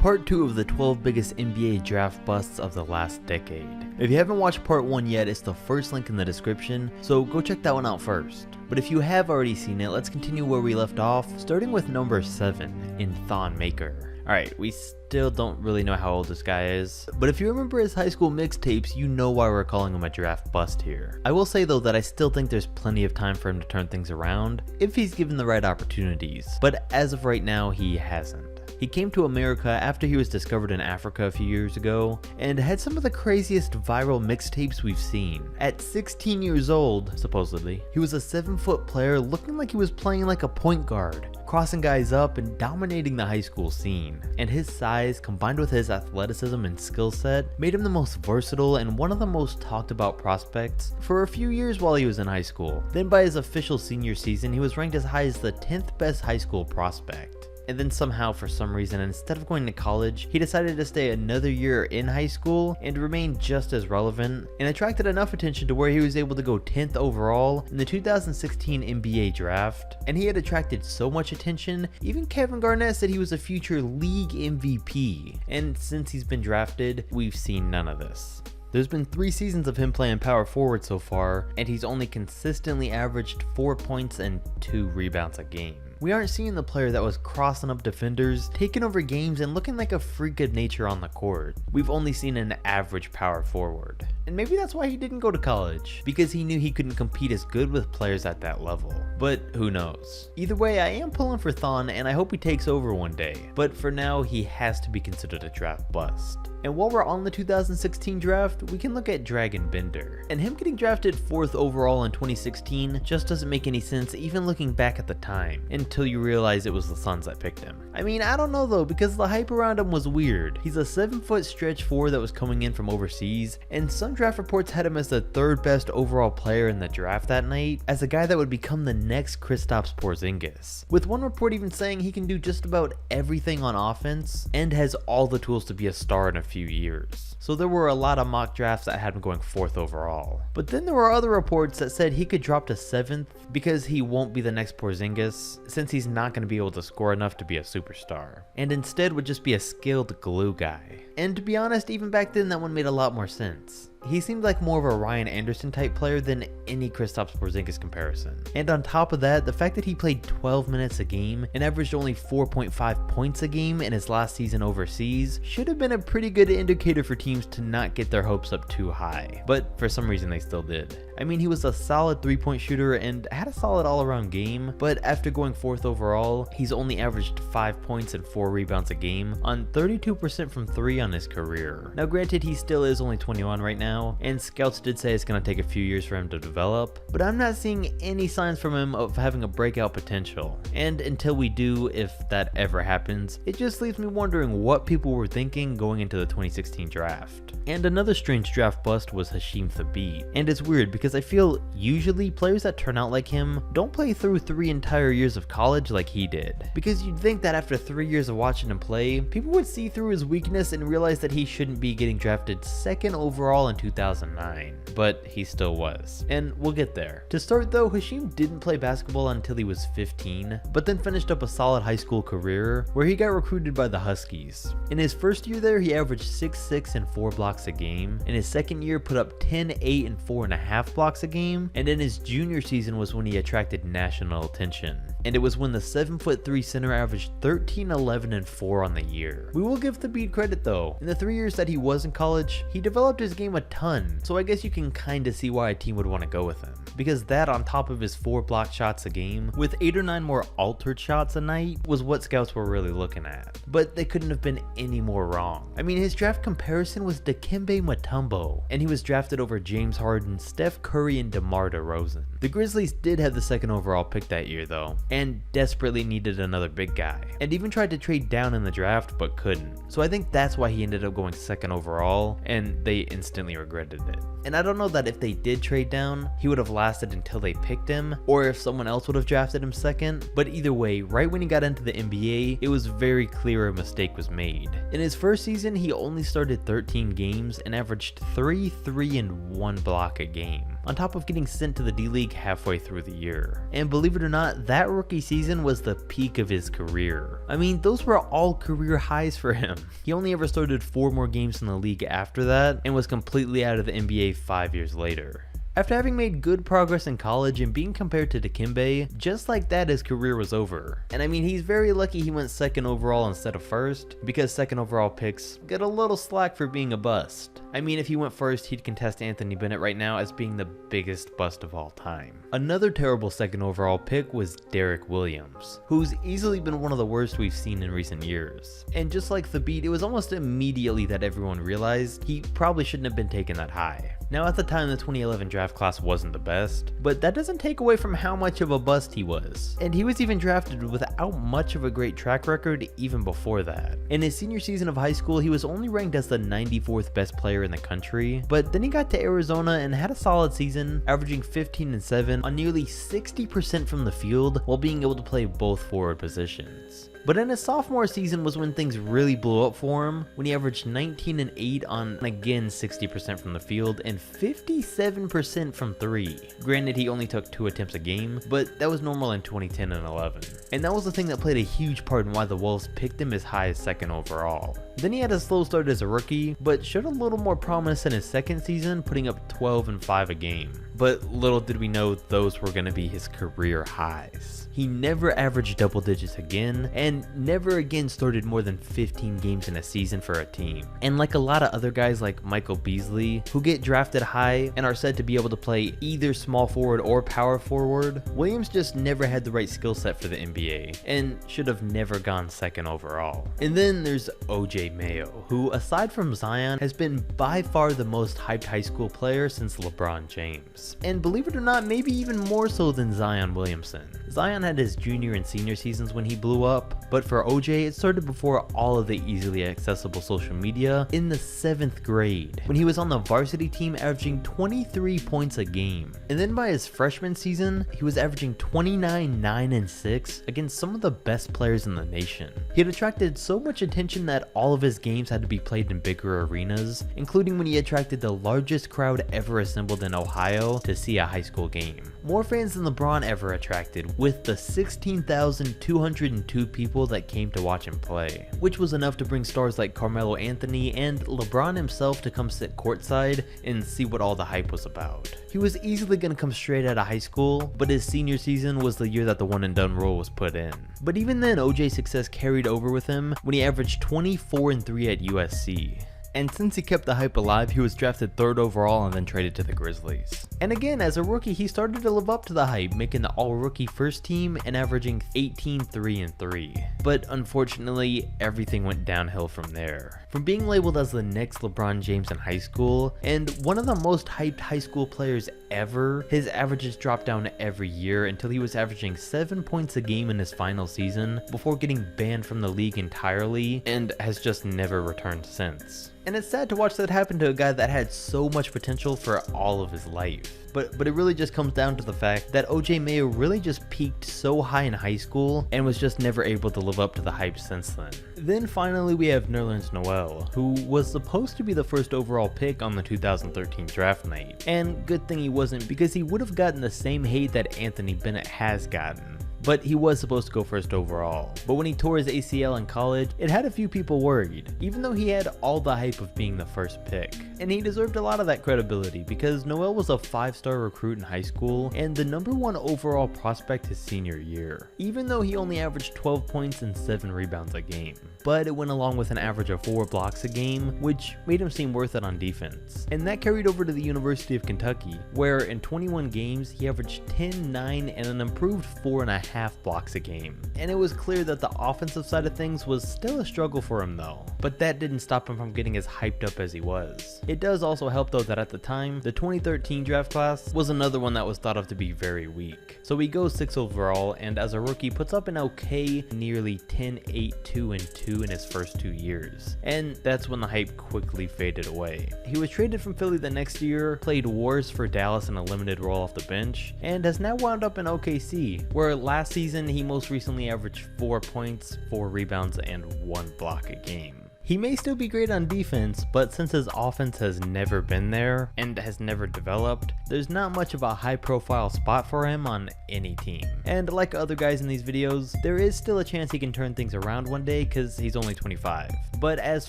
part 2 of the 12 biggest NBA draft busts of the last decade. If you haven't watched part 1 yet, it's the first link in the description, so go check that one out first. But if you have already seen it, let's continue where we left off, starting with number 7 in Thon Maker. Alright, we still don't really know how old this guy is, but if you remember his high school mixtapes, you know why we're calling him a draft bust here. I will say though that I still think there's plenty of time for him to turn things around, if he's given the right opportunities, but as of right now, he hasn't. He came to America after he was discovered in Africa a few years ago, and had some of the craziest viral mixtapes we've seen. At 16 years old, supposedly, he was a 7-foot player looking like he was playing like a point guard, crossing guys up and dominating the high school scene. And his size, combined with his athleticism and skill set, made him the most versatile and one of the most talked about prospects for a few years while he was in high school. Then by his official senior season, he was ranked as high as the 10th best high school prospect. And then somehow, for some reason, instead of going to college, he decided to stay another year in high school and remain just as relevant, and attracted enough attention to where he was able to go 10th overall in the 2016 NBA draft. And he had attracted so much attention, even Kevin Garnett said he was a future league MVP. And since he's been drafted, we've seen none of this. There's been 3 seasons of him playing power forward so far, and he's only consistently averaged 4 points and 2 rebounds a game. We aren't seeing the player that was crossing up defenders, taking over games, and looking like a freak of nature on the court. We've only seen an average power forward. And maybe that's why he didn't go to college, because he knew he couldn't compete as good with players at that level. But who knows? Either way, I am pulling for Thon, and I hope he takes over one day. But for now, he has to be considered a draft bust. And while we're on the 2016 draft, we can look at Dragan Bender. And him getting drafted 4th overall in 2016 just doesn't make any sense even looking back at the time, until you realize it was the Suns that picked him. I mean, I don't know though, because the hype around him was weird. He's a 7-foot stretch 4 that was coming in from overseas, and some draft reports had him as the 3rd best overall player in the draft that night, as a guy that would become the next Kristaps Porzingis. With one report even saying he can do just about everything on offense, and has all the tools to be a star in a few years. So there were a lot of mock drafts that had him going 4th overall. But then there were other reports that said he could drop to 7th because he won't be the next Porzingis, since he's not going to be able to score enough to be a superstar, and instead would just be a skilled glue guy. And to be honest, even back then that one made a lot more sense. He seemed like more of a Ryan Anderson type player than any Kristaps Porzingis comparison. And on top of that, the fact that he played 12 minutes a game and averaged only 4.5 points a game in his last season overseas should have been a pretty good indicator for teams to not get their hopes up too high. But for some reason they still did. I mean, he was a solid 3-point shooter and had a solid all-around game, but after going 4th overall, he's only averaged 5 points and 4 rebounds a game on 32% from 3 on his career. Now granted, he still is only 21 right now, and scouts did say it's going to take a few years for him to develop, but I'm not seeing any signs from him of having a breakout potential. And until we do, if that ever happens, it just leaves me wondering what people were thinking going into the 2016 draft. And another strange draft bust was Thabeet. And it's weird because I feel usually players that turn out like him don't play through 3 entire years of college like he did. Because you'd think that after 3 years of watching him play, people would see through his weakness and realize that he shouldn't be getting drafted 2nd overall in 2009. But he still was. And we'll get there. To start though, Hasheem didn't play basketball until he was 15, but then finished up a solid high school career where he got recruited by the Huskies. In his first year there, he averaged 6'6" and 4 blocks a game. In his second year, put up 10, 8, and 4.5 blocks a game. And in his junior season was when he attracted national attention. And it was when the 7'3" center averaged 13, 11, and 4 on the year. We will give Thabeet credit though. In the 3 years that he was in college, he developed his game a ton, so I guess you can kinda see why a team would want to go with him. Because that, on top of his 4 block shots a game, with 8 or 9 more altered shots a night, was what scouts were really looking at. But they couldn't have been any more wrong. I mean, his draft comparison was Dikembe Mutombo, and he was drafted over James Harden, Steph Curry, and DeMar DeRozan. The Grizzlies did have the 2nd overall pick that year though, and desperately needed another big guy, and even tried to trade down in the draft but couldn't. So I think that's why he ended up going 2nd overall, and they instantly regretted it. And I don't know that if they did trade down, he would have lasted until they picked him, or if someone else would have drafted him 2nd, but either way, right when he got into the NBA, it was very clear a mistake was made. In his first season, he only started 13 games and averaged 3, 3, and 1 block a game. on top of getting sent to the D-League halfway through the year. And believe it or not, that rookie season was the peak of his career. I mean, those were all career highs for him. He only ever started 4 more games in the league after that, and was completely out of the NBA 5 years later. After having made good progress in college and being compared to Dikembe, just like that his career was over. And I mean, he's very lucky he went 2nd overall instead of 1st, because 2nd overall picks get a little slack for being a bust. I mean, if he went 1st, he'd contest Anthony Bennett right now as being the biggest bust of all time. Another terrible 2nd overall pick was Derrick Williams, who's easily been one of the worst we've seen in recent years. And just like Thabeet, it was almost immediately that everyone realized he probably shouldn't have been taken that high. Now at the time, the 2011 draft class wasn't the best, but that doesn't take away from how much of a bust he was. And he was even drafted without much of a great track record even before that. In his senior season of high school, he was only ranked as the 94th best player in the country, but then he got to Arizona and had a solid season, averaging 15 and 7 on nearly 60% from the field while being able to play both forward positions. But in his sophomore season was when things really blew up for him, when he averaged 19 and 8 on, again, 60% from the field and 57% from 3. Granted, he only took 2 attempts a game, but that was normal in 2010 and 11. And that was the thing that played a huge part in why the Wolves picked him as high as 2nd overall. Then he had a slow start as a rookie, but showed a little more promise in his 2nd season, putting up 12 and 5 a game. But little did we know those were going to be his career highs. He never averaged double digits again, and never again started more than 15 games in a season for a team. And like a lot of other guys like Michael Beasley, who get drafted high and are said to be able to play either small forward or power forward, Williams just never had the right skill set for the NBA, and should have never gone 2nd overall. And then there's OJ Mayo, who aside from Zion, has been by far the most hyped high school player since LeBron James. And believe it or not, maybe even more so than Zion Williamson. Zion had his junior and senior seasons when he blew up, but for OJ, it started before all of the easily accessible social media in the 7th grade, when he was on the varsity team averaging 23 points a game. And then by his freshman season, he was averaging 29, 9, and 6 against some of the best players in the nation. He had attracted so much attention that all of his games had to be played in bigger arenas, including when he attracted the largest crowd ever assembled in Ohio to see a high school game. More fans than LeBron ever attracted, with the 16,202 people that came to watch him play, which was enough to bring stars like Carmelo Anthony and LeBron himself to come sit courtside and see what all the hype was about. He was easily going to come straight out of high school, but his senior season was the year that the one and done rule was put in. But even then, OJ's success carried over with him when he averaged 24 and 3 at USC. And since he kept the hype alive, he was drafted 3rd overall and then traded to the Grizzlies. And again, as a rookie, he started to live up to the hype, making the all-rookie first team and averaging 18, 3, and 3. But unfortunately, everything went downhill from there. From being labeled as the next LeBron James in high school, and one of the most hyped high school players ever, his averages dropped down every year until he was averaging 7 points a game in his final season, before getting banned from the league entirely, and has just never returned since. And it's sad to watch that happen to a guy that had so much potential for all of his life. But it really just comes down to the fact that OJ Mayo really just peaked so high in high school and was just never able to live up to the hype since then. Then finally we have Nerlens Noel, who was supposed to be the 1st overall pick on the 2013 draft night. And good thing he wasn't, because he would have gotten the same hate that Anthony Bennett has gotten. But he was supposed to go 1st overall. But when he tore his ACL in college, it had a few people worried, even though he had all the hype of being the 1st pick. And he deserved a lot of that credibility, because Noel was a 5-star recruit in high school and the #1 overall prospect his senior year, even though he only averaged 12 points and 7 rebounds a game. But it went along with an average of 4 blocks a game, which made him seem worth it on defense. And that carried over to the University of Kentucky, where in 21 games he averaged 10, 9, and an improved 4.5 blocks a game. And it was clear that the offensive side of things was still a struggle for him though, but that didn't stop him from getting as hyped up as he was. It does also help though that at the time, the 2013 draft class was another one that was thought of to be very weak. So he goes 6th overall, and as a rookie puts up an okay nearly 10, 8, 2, and 2 in his first 2 years. And that's when the hype quickly faded away. He was traded from Philly the next year, played wars for Dallas in a limited role off the bench, and has now wound up in OKC, where last season he most recently averaged 4 points, 4 rebounds, and 1 block a game. He may still be great on defense, but since his offense has never been there and has never developed, there's not much of a high profile spot for him on any team. And like other guys in these videos, there is still a chance he can turn things around one day because he's only 25. But as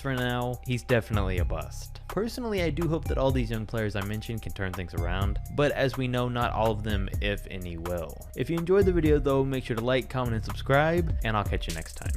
for now, he's definitely a bust. Personally, I do hope that all these young players I mentioned can turn things around, but as we know, not all of them, if any, will. If you enjoyed the video though, make sure to like, comment, and subscribe, and I'll catch you next time.